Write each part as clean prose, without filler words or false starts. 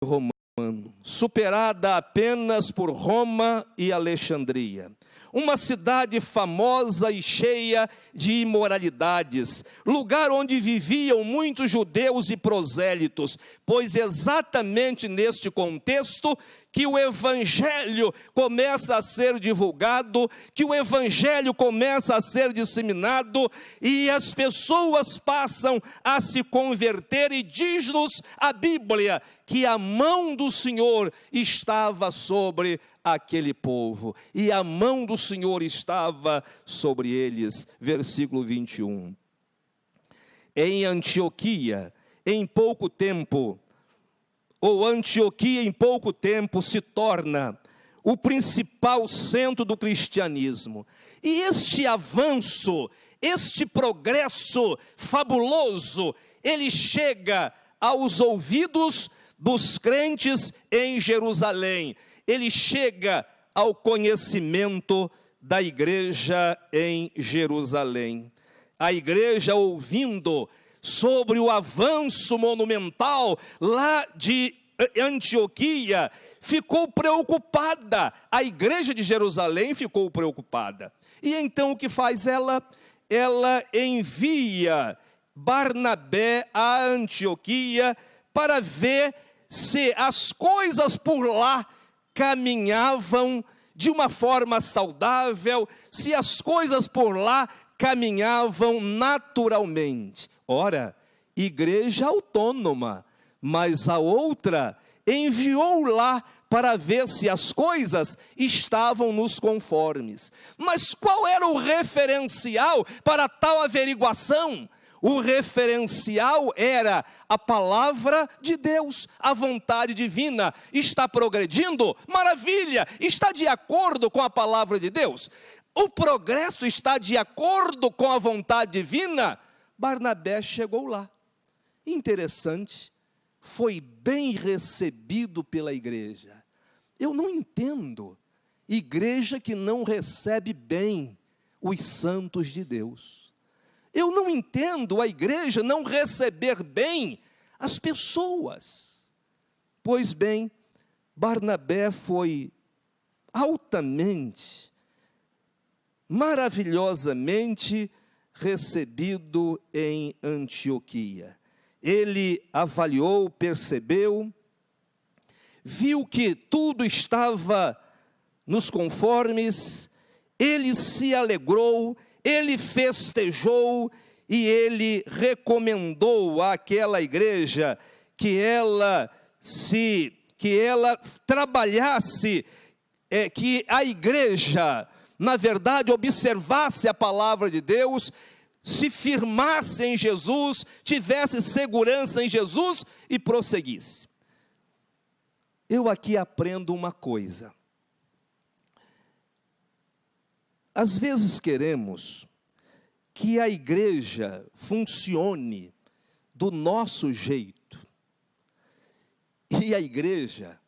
romano, superada apenas por Roma e Alexandria. Uma cidade famosa e cheia de imoralidades, lugar onde viviam muitos judeus e prosélitos, pois exatamente neste contexto que o evangelho começa a ser divulgado, que o evangelho começa a ser disseminado, e as pessoas passam a se converter, e diz-nos a Bíblia que a mão do Senhor estava sobre aquele povo, e a mão do Senhor estava sobre eles. Versículo 21. Em Antioquia, em pouco tempo, Antioquia em pouco tempo se torna o principal centro do cristianismo. E este avanço, este progresso fabuloso, ele chega aos ouvidos dos crentes em Jerusalém. Ele chega ao conhecimento da igreja em Jerusalém. A igreja, ouvindo sobre o avanço monumental lá de Antioquia, ficou preocupada. A igreja de Jerusalém ficou preocupada. E então o que faz ela? Ela envia Barnabé a Antioquia para ver se as coisas por lá caminhavam de uma forma saudável, se as coisas por lá caminhavam naturalmente. Ora, igreja autônoma, mas a outra enviou lá para ver se as coisas estavam nos conformes. Mas qual era o referencial para tal averiguação? O referencial era a palavra de Deus, a vontade divina. Está progredindo? Maravilha! Está de acordo com a palavra de Deus? O progresso está de acordo com a vontade divina? Barnabé chegou lá. Interessante, foi bem recebido pela igreja. Eu não entendo igreja que não recebe bem os santos de Deus. Eu não entendo a igreja não receber bem as pessoas. Pois bem, Barnabé foi altamente, maravilhosamente recebido em Antioquia. Ele avaliou, percebeu, viu que tudo estava nos conformes, ele se alegrou, ele festejou e ele recomendou àquela igreja que ela trabalhasse, que a igreja, na verdade, observasse a palavra de Deus, se firmasse em Jesus, tivesse segurança em Jesus e prosseguisse. Eu aqui aprendo uma coisa. Às vezes queremos que a igreja funcione do nosso jeito. E a igreja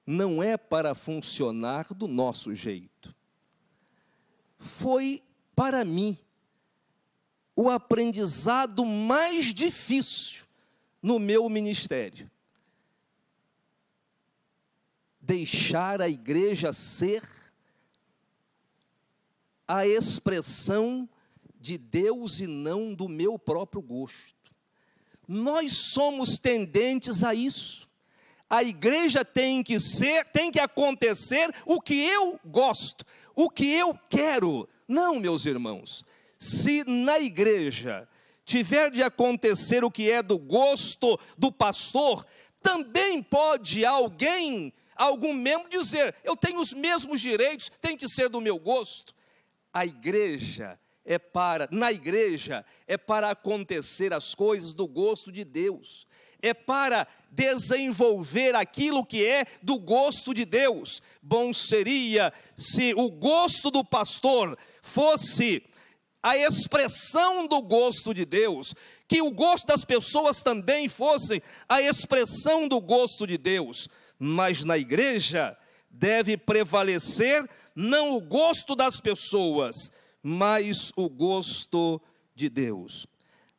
não é para funcionar do nosso jeito. Foi para mim o aprendizado mais difícil no meu ministério. Deixar a igreja ser a expressão de Deus e não do meu próprio gosto. Nós somos tendentes a isso. A igreja tem que acontecer o que eu gosto, o que eu quero. Não, meus irmãos. Se na igreja tiver de acontecer o que é do gosto do pastor, também pode algum membro dizer, eu tenho os mesmos direitos, tem que ser do meu gosto. Na igreja é para acontecer as coisas do gosto de Deus. É para desenvolver aquilo que é do gosto de Deus. Bom seria se o gosto do pastor fosse a expressão do gosto de Deus, que o gosto das pessoas também fosse a expressão do gosto de Deus. Mas na igreja deve prevalecer não o gosto das pessoas, mas o gosto de Deus.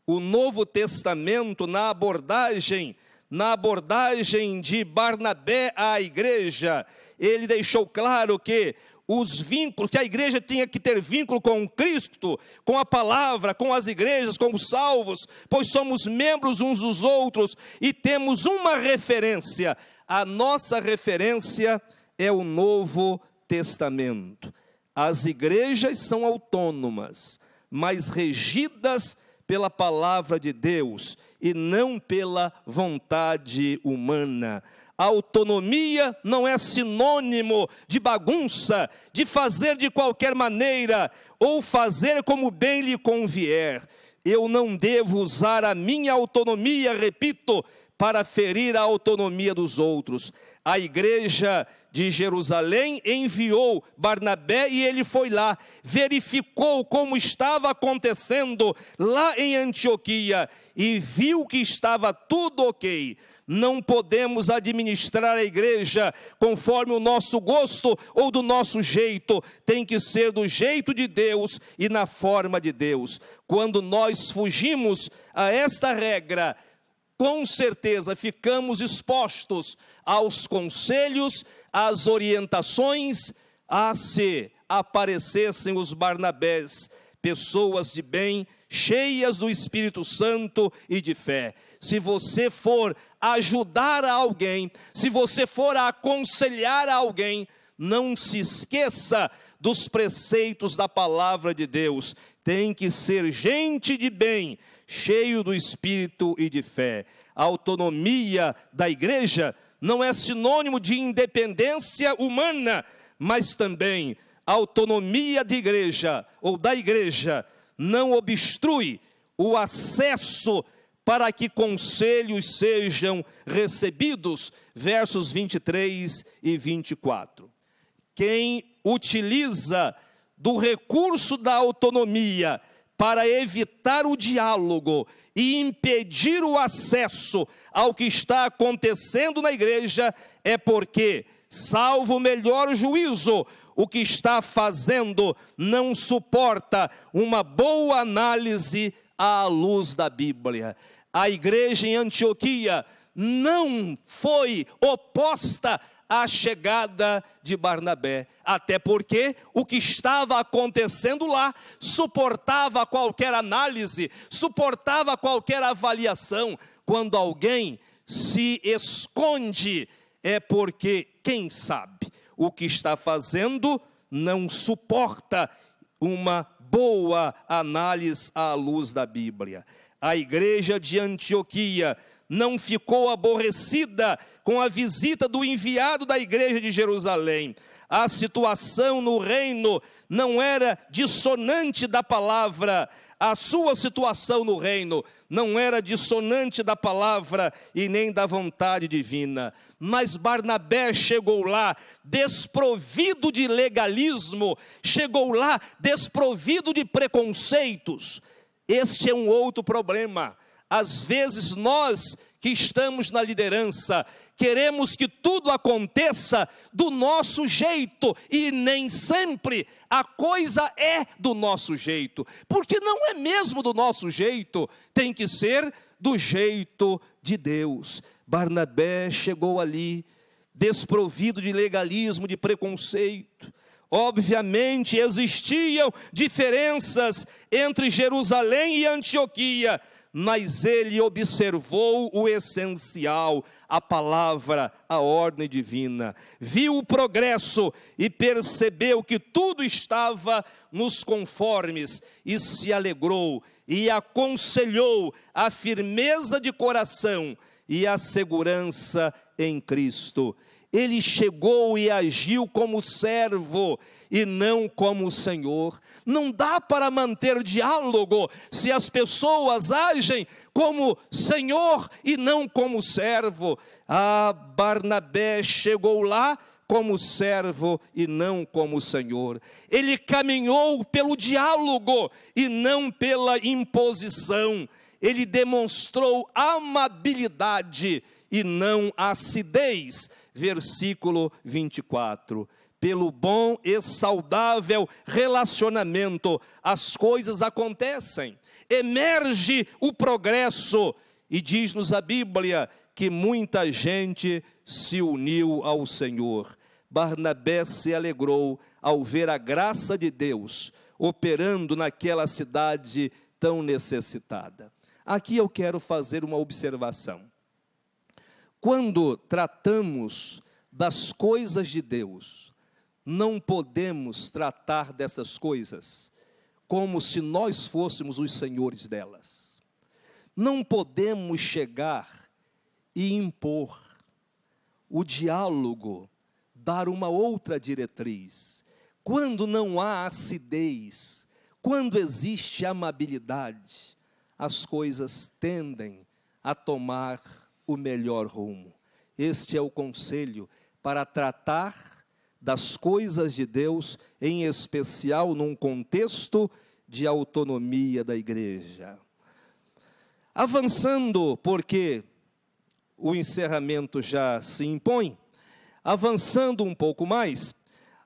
O Novo Testamento, na abordagem na abordagem de Barnabé à igreja, ele deixou claro que os vínculos, que a igreja tinha que ter vínculo com Cristo, com a palavra, com as igrejas, com os salvos, pois somos membros uns dos outros e temos uma referência. A nossa referência é o Novo Testamento. As igrejas são autônomas, mas regidas pela palavra de Deus e não pela vontade humana. A autonomia não é sinônimo de bagunça, de fazer de qualquer maneira ou fazer como bem lhe convier. Eu não devo usar a minha autonomia, repito, para ferir a autonomia dos outros. A igreja de Jerusalém enviou Barnabé e ele foi lá, verificou como estava acontecendo lá em Antioquia e viu que estava tudo ok. Não podemos administrar a igreja conforme o nosso gosto ou do nosso jeito. Tem que ser do jeito de Deus e na forma de Deus. Quando nós fugimos a esta regra, com certeza ficamos expostos aos conselhos, às orientações, a se aparecessem os Barnabés, pessoas de bem, cheias do Espírito Santo e de fé. Se você for ajudar alguém, se você for aconselhar alguém, não se esqueça dos preceitos da palavra de Deus. Tem que ser gente de bem, cheio do Espírito e de fé. A autonomia da igreja não é sinônimo de independência humana, mas também a autonomia de igreja ou da igreja não obstrui o acesso para que conselhos sejam recebidos, versos 23 e 24. Quem utiliza do recurso da autonomia para evitar o diálogo e impedir o acesso ao que está acontecendo na igreja, é porque, salvo o melhor juízo, o que está fazendo não suporta uma boa análise à luz da Bíblia. A igreja em Antioquia não foi oposta à chegada de Barnabé, até porque o que estava acontecendo lá suportava qualquer análise, suportava qualquer avaliação. Quando alguém se esconde, é porque, quem sabe, o que está fazendo não suporta uma boa análise à luz da Bíblia. A igreja de Antioquia não ficou aborrecida com a visita do enviado da igreja de Jerusalém. A situação no reino não era dissonante da palavra. A sua situação no reino não era dissonante da palavra e nem da vontade divina. Mas Barnabé chegou lá desprovido de legalismo, chegou lá desprovido de preconceitos. Este é um outro problema. Às vezes nós que estamos na liderança queremos que tudo aconteça do nosso jeito e nem sempre a coisa é do nosso jeito, porque não é mesmo do nosso jeito, tem que ser do jeito de Deus. Barnabé chegou ali desprovido de legalismo, de preconceito. Obviamente existiam diferenças entre Jerusalém e Antioquia, mas ele observou o essencial, a palavra, a ordem divina. Viu o progresso e percebeu que tudo estava nos conformes e se alegrou e aconselhou a firmeza de coração e a segurança em Cristo. Ele chegou e agiu como servo e não como Senhor. Não dá para manter diálogo se as pessoas agem como Senhor e não como servo. Barnabé chegou lá como servo e não como Senhor. Ele caminhou pelo diálogo e não pela imposição. Ele demonstrou amabilidade e não acidez. Versículo 24. Pelo bom e saudável relacionamento, as coisas acontecem, emerge o progresso, e diz-nos a Bíblia que muita gente se uniu ao Senhor. Barnabé se alegrou ao ver a graça de Deus operando naquela cidade tão necessitada. Aqui eu quero fazer uma observação. Quando tratamos das coisas de Deus, não podemos tratar dessas coisas como se nós fôssemos os senhores delas. Não podemos chegar e impor o diálogo, dar uma outra diretriz. Quando não há acidez, quando existe amabilidade, as coisas tendem a tomar o melhor rumo. Este é o conselho para tratar das coisas de Deus, em especial num contexto de autonomia da igreja. Avançando, porque o encerramento já se impõe, avançando um pouco mais,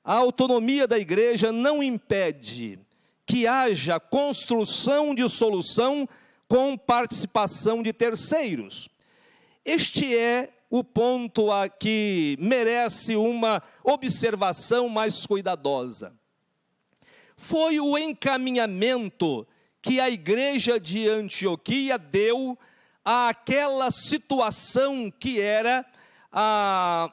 a autonomia da igreja não impede que haja construção de solução com participação de terceiros. Este é o ponto a que merece uma observação mais cuidadosa. Foi o encaminhamento que a igreja de Antioquia deu àquela situação que era a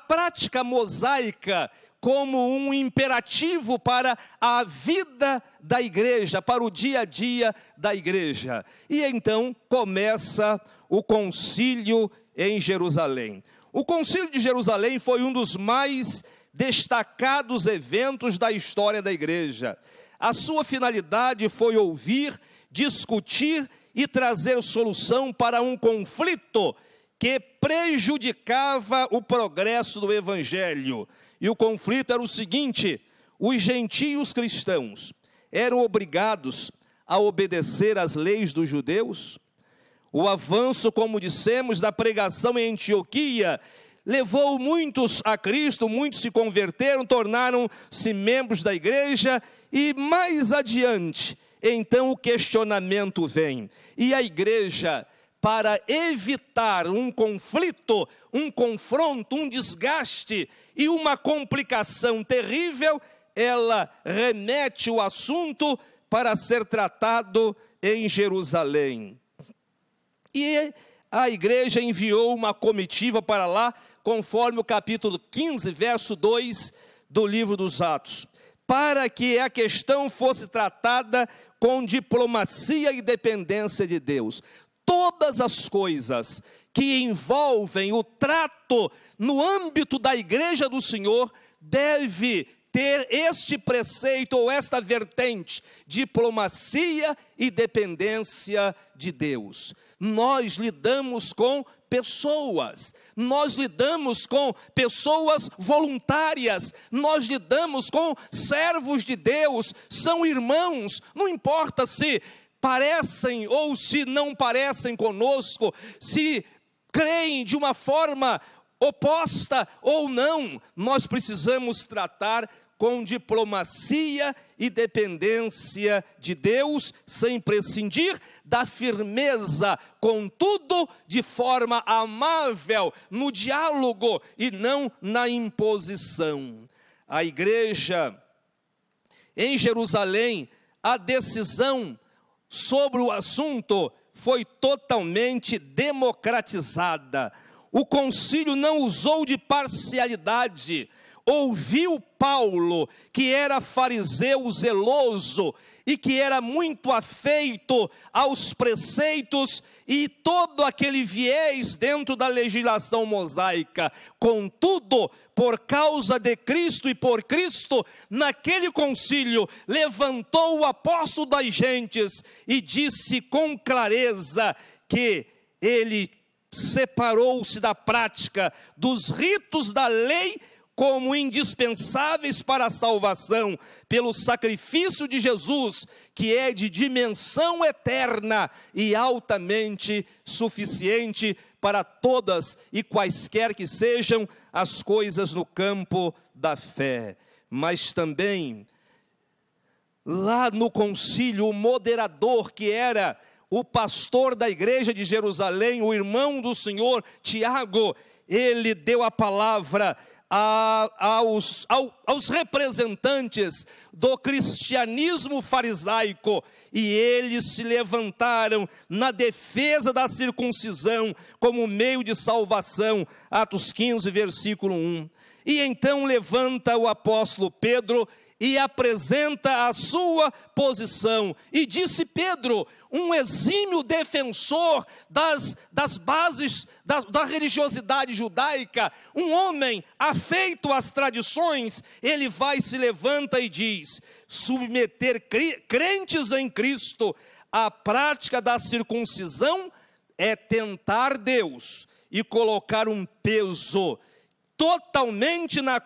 prática mosaica como um imperativo para a vida da igreja, para o dia a dia da igreja. E então começa o concílio em Jerusalém. O concílio de Jerusalém foi um dos mais destacados eventos da história da igreja. A sua finalidade foi ouvir, discutir e trazer solução para um conflito que prejudicava o progresso do evangelho. E o conflito era o seguinte: os gentios cristãos eram obrigados a obedecer às leis dos judeus. O avanço, como dissemos, da pregação em Antioquia levou muitos a Cristo, muitos se converteram, tornaram-se membros da igreja, e mais adiante, então o questionamento vem. E a igreja, para evitar um conflito, um confronto, um desgaste e uma complicação terrível, ela remete o assunto para ser tratado em Jerusalém. E a igreja enviou uma comitiva para lá, conforme o capítulo 15, verso 2 do livro dos Atos, para que a questão fosse tratada com diplomacia e dependência de Deus. Todas as coisas que envolvem o trato no âmbito da igreja do Senhor deve ter este preceito ou esta vertente: diplomacia e dependência de Deus. Nós lidamos com pessoas, nós lidamos com pessoas voluntárias, nós lidamos com servos de Deus, são irmãos, não importa se parecem ou se não parecem conosco, se creem de uma forma oposta ou não, nós precisamos tratar com diplomacia e dependência de Deus, sem prescindir da firmeza, contudo, de forma amável, no diálogo e não na imposição. A igreja em Jerusalém, a decisão sobre o assunto foi totalmente democratizada. O concílio não usou de parcialidade. Ouviu Paulo, que era fariseu zeloso e que era muito afeito aos preceitos e todo aquele viés dentro da legislação mosaica. Contudo, por causa de Cristo e por Cristo, naquele concílio, levantou o apóstolo das gentes e disse com clareza que ele separou-se da prática dos ritos da lei como indispensáveis para a salvação, pelo sacrifício de Jesus, que é de dimensão eterna e altamente suficiente para todas e quaisquer que sejam as coisas no campo da fé. Mas também, lá no concílio, o moderador, que era o pastor da igreja de Jerusalém, o irmão do Senhor, Tiago, ele deu a palavra aos representantes do cristianismo farisaico, e eles se levantaram na defesa da circuncisão como meio de salvação, Atos 15, versículo 1. E então levanta o apóstolo Pedro e apresenta a sua posição. E disse Pedro, um exímio defensor das bases da religiosidade judaica, um homem afeito às tradições, ele vai, se levanta e diz: submeter crentes em Cristo à prática da circuncisão é tentar Deus e colocar um peso totalmente na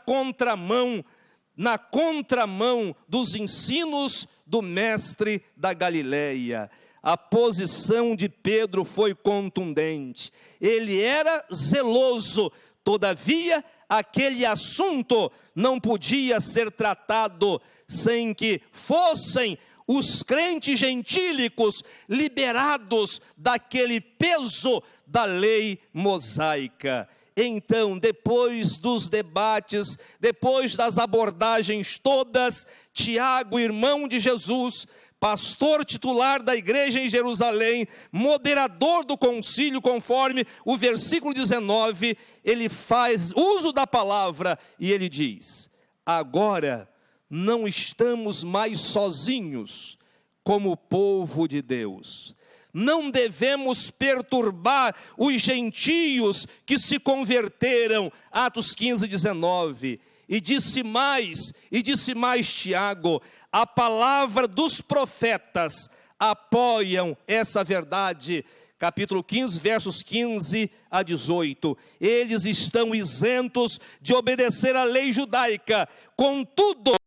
contramão dos ensinos do mestre da Galileia. A posição de Pedro foi contundente, ele era zeloso, todavia aquele assunto não podia ser tratado sem que fossem os crentes gentílicos liberados daquele peso da lei mosaica. Então, depois dos debates, depois das abordagens todas, Tiago, irmão de Jesus, pastor titular da igreja em Jerusalém, moderador do concílio, conforme o versículo 19, ele faz uso da palavra e ele diz: agora não estamos mais sozinhos como povo de Deus. Não devemos perturbar os gentios que se converteram, Atos 15, 19. E disse mais Tiago, a palavra dos profetas apoiam essa verdade. Capítulo 15, versos 15 a 18. Eles estão isentos de obedecer à lei judaica, contudo,